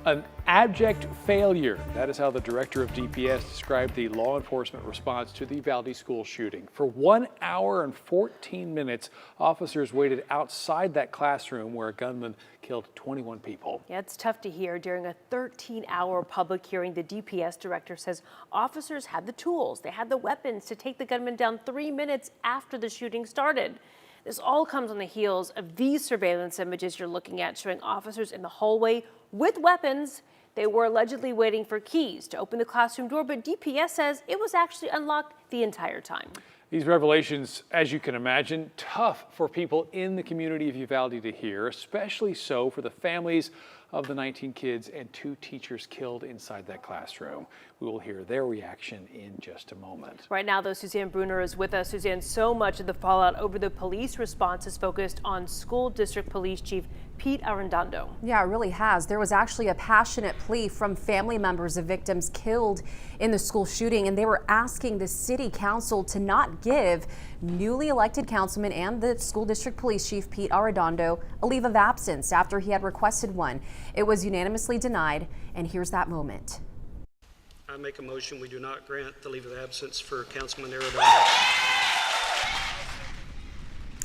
An abject failure. That is how the director of DPS described the law enforcement response to the Uvalde school shooting. For 1 hour and 14 minutes, officers waited outside that classroom where a gunman killed 21 people. Yeah, it's tough to hear. During a 13-hour public hearing, the DPS director says officers had the tools, they had the weapons to take the gunman down 3 minutes after the shooting started. This all comes on the heels of these surveillance images you're looking at, showing officers in the hallway with weapons. They were allegedly waiting for keys to open the classroom door, but DPS says it was actually unlocked the entire time. These revelations, as you can imagine, tough for people in the community of Uvalde to hear, especially so for the families of the 19 kids and 2 teachers killed inside that classroom. We will hear their reaction in just a moment. Right now, though, Suzanne Bruner is with us. Suzanne, so much of the fallout over the police response is focused on School District Police Chief Pete Arredondo. Yeah, it really has. There was actually a passionate plea from family members of victims killed in the school shooting, and they were asking the city council to not give newly elected councilman and the school district police chief Pete Arredondo a leave of absence after he had requested one. It was unanimously denied, and here's that moment. I make a motion we do not grant the leave of absence for Councilman Arredondo.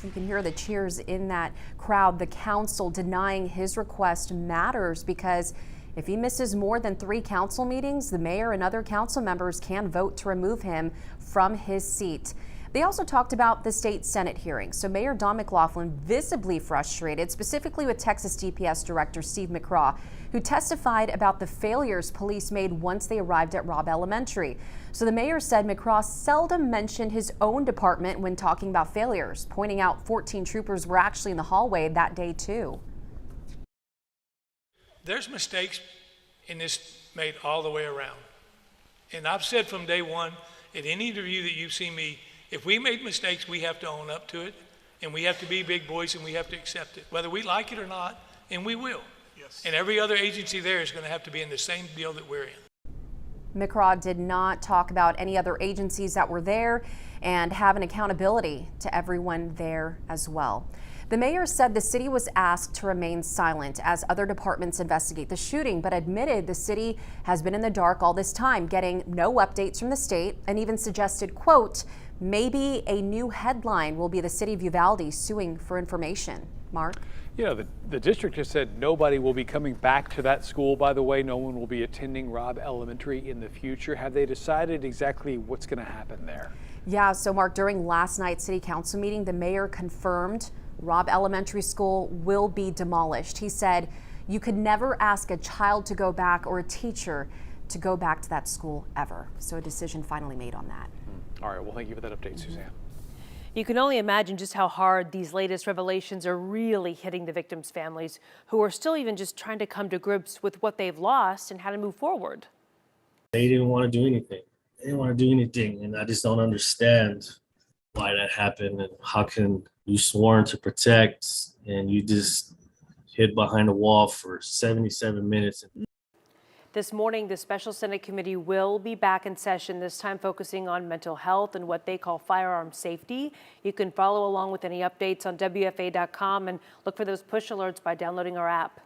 You can hear the cheers in that crowd. The council denying his request matters because if he misses more than 3 council meetings, the mayor and other council members can vote to remove him from his seat. They also talked about the state Senate hearing. So Mayor Don McLaughlin visibly frustrated, specifically with Texas DPS Director Steve McCraw, who testified about the failures police made once they arrived at Robb Elementary. So the mayor said McCraw seldom mentioned his own department when talking about failures, pointing out 14 troopers were actually in the hallway that day too. There's mistakes in this made all the way around. And I've said from day one, at any interview that you've seen me, if we made mistakes, we have to own up to it, and we have to be big boys, and we have to accept it, whether we like it or not, and we will. Yes. And every other agency there is going to have to be in the same deal that we're in. McCraw did not talk about any other agencies that were there and have an accountability to everyone there as well. The mayor said the city was asked to remain silent as other departments investigate the shooting, but admitted the city has been in the dark all this time, getting no updates from the state, and even suggested, quote, maybe a new headline will be the city of Uvalde suing for information. Mark? You know, the district has said nobody will be coming back to that school, by the way. No one will be attending Robb Elementary in the future. Have they decided exactly what's going to happen there? Yeah, so Mark, during last night's city council meeting, the mayor confirmed Robb Elementary School will be demolished. He said you could never ask a child to go back or a teacher to go back to that school ever. So a decision finally made on that. All right, well, thank you for that update, Suzanne. You can only imagine just how hard these latest revelations are really hitting the victims' families, who are still even just trying to come to grips with what they've lost and how to move forward. They didn't want to do anything. They didn't want to do anything, and I just don't understand why that happened and how can you sworn to protect and you just hid behind a wall for 77 minutes. This morning, the Special Senate Committee will be back in session, this time focusing on mental health and what they call firearm safety. You can follow along with any updates on WFA.com and look for those push alerts by downloading our app.